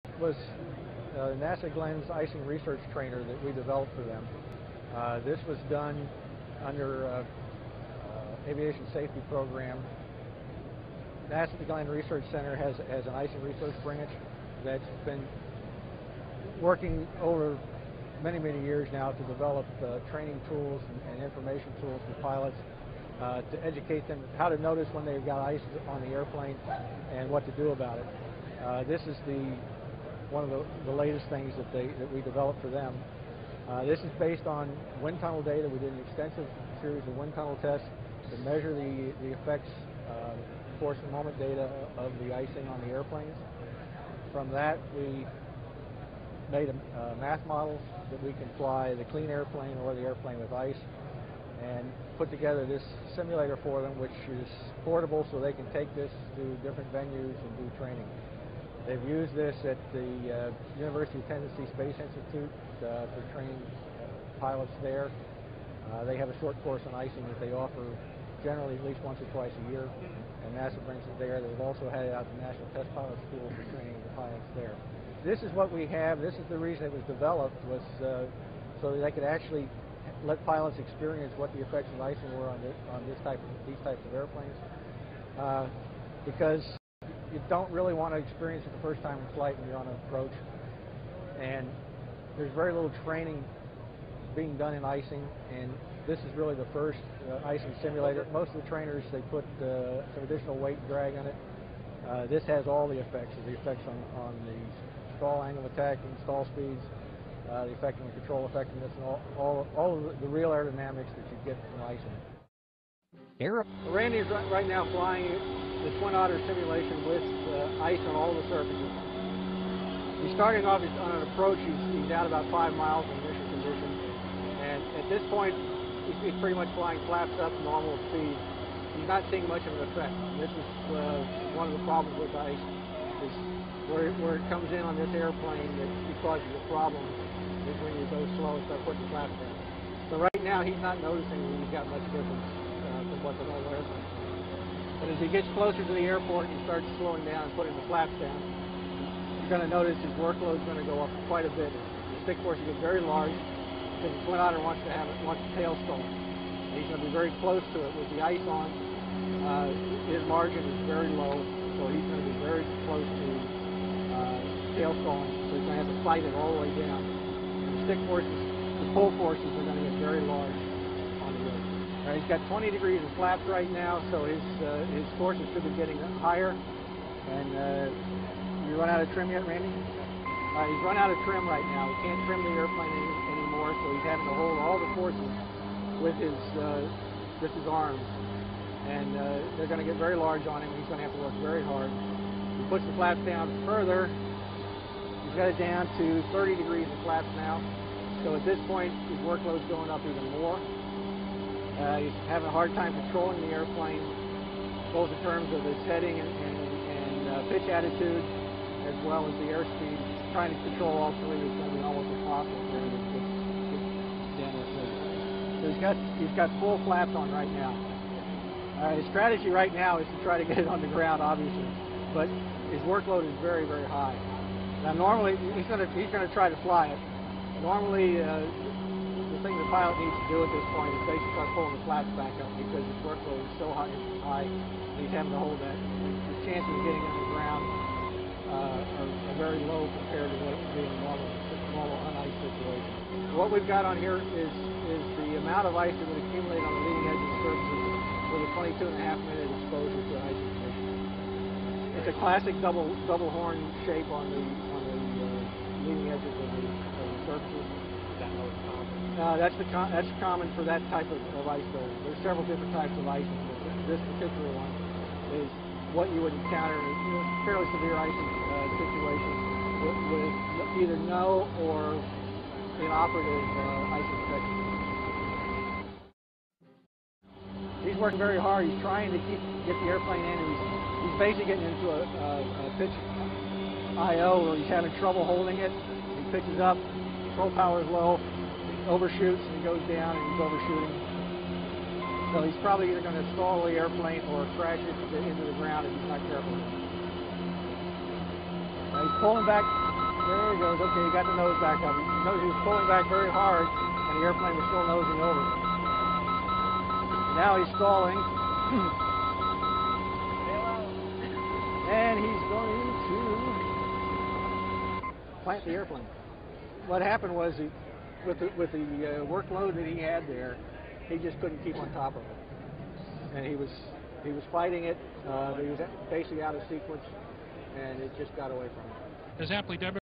Was NASA Glenn's icing research trainer that we developed for them. This was done under aviation safety program. NASA Glenn Research Center has an icing research branch that's been working over many years now to develop training tools and information tools for pilots to educate them how to notice when they've got ice on the airplane and what to do about it. This is one of the latest things that we developed for them. This is based on wind tunnel data. We did an extensive series of wind tunnel tests to measure the effects, force and moment data of the icing on the airplanes. From that, we made math models that we can fly the clean airplane or the airplane with ice, and put together this simulator for them, which is portable, so they can take this to different venues and do training. They've used this at the University of Tennessee Space Institute for training pilots there. They have a short course on icing that they offer generally at least once or twice a year, and NASA brings it there. They've also had it out to the National Test Pilot School for training the pilots there. This is what we have. This is the reason it was developed, was so that they could actually let pilots experience what the effects of icing were on these types of airplanes, because you don't really want to experience it the first time in flight when you're on an approach, and there's very little training being done in icing, and this is really the first icing simulator. Most of the trainers, they put some additional weight and drag on it. This has all the effects on the stall angle of attack and stall speeds, the effect on the control effectiveness, and all of the real aerodynamics that you get from icing. Randy is right now flying the Twin Otter simulation with ice on all the surfaces. He's starting off on an approach. He's out about 5 miles in initial conditions, and at this point, he's pretty much flying flaps up, normal speed. He's not seeing much of an effect. And this is one of the problems with ice, is where it comes in on this airplane that causes a problem is when you go slow and start putting the flaps down. So right now, he's not noticing that he's got much difference from what the normal airplane is. But as he gets closer to the airport and starts slowing down and putting the flaps down, you're going to notice his workload is going to go up quite a bit. The stick force will get very large, because the Twin Otter wants to tail stall. He's going to be very close to it. With the ice on, his margin is very low, so he's going to be very close to tail stalling. So he's going to have to fight it all the way down. And the stick forces, the pull forces are going to get very large on the road. He's got 20 degrees of flaps right now, so his forces should be getting higher. And you run out of trim yet, Randy? He's run out of trim right now. He can't trim the airplane anymore, so he's having to hold all the forces with his arms. And they're going to get very large on him. He's going to have to work very hard. He puts the flaps down further. He's got it down to 30 degrees of flaps now. So at this point, his workload's going up even more. He's having a hard time controlling the airplane, both in terms of its heading and pitch attitude, as well as the airspeed. Trying to control all three is going to be almost impossible for him to get down that way. So he's got full flaps on right now. His strategy right now is to try to get it on the ground, obviously, but his workload is very high. Now normally he's going to try to fly it. Normally the thing the pilot needs to do at this point is basically start pulling the flaps back up, because his workload is so high, he's having to hold that. His chances of getting on the ground are very low compared to what it would be in a normal un-ice situation. What we've got on here is the amount of ice that would accumulate on the leading edge of the surfaces with a 22.5-minute exposure to ice condition. It's a classic double horn shape on the leading edges of the surfaces. That's common for that type of ice building. There's several different types of ice, but this particular one is what you would encounter in a fairly severe icing situation with either no or inoperative icing protection. He's working very hard. He's trying to get the airplane in, and he's basically getting into a pitch I/O where he's having trouble holding it. He pitches up, control power is low, overshoots, and he goes down, and he's overshooting. So he's probably either going to stall the airplane or crash it into the ground if he's not careful. He's pulling back There he goes. Okay, he got the nose back up. He knows he was pulling back very hard, and the airplane was still nosing over. Now he's stalling. And he's going to plant the airplane. What happened was, with the workload that he had there, he just couldn't keep on top of it, and he was fighting it. He was basically out of sequence, and it just got away from him. As aptly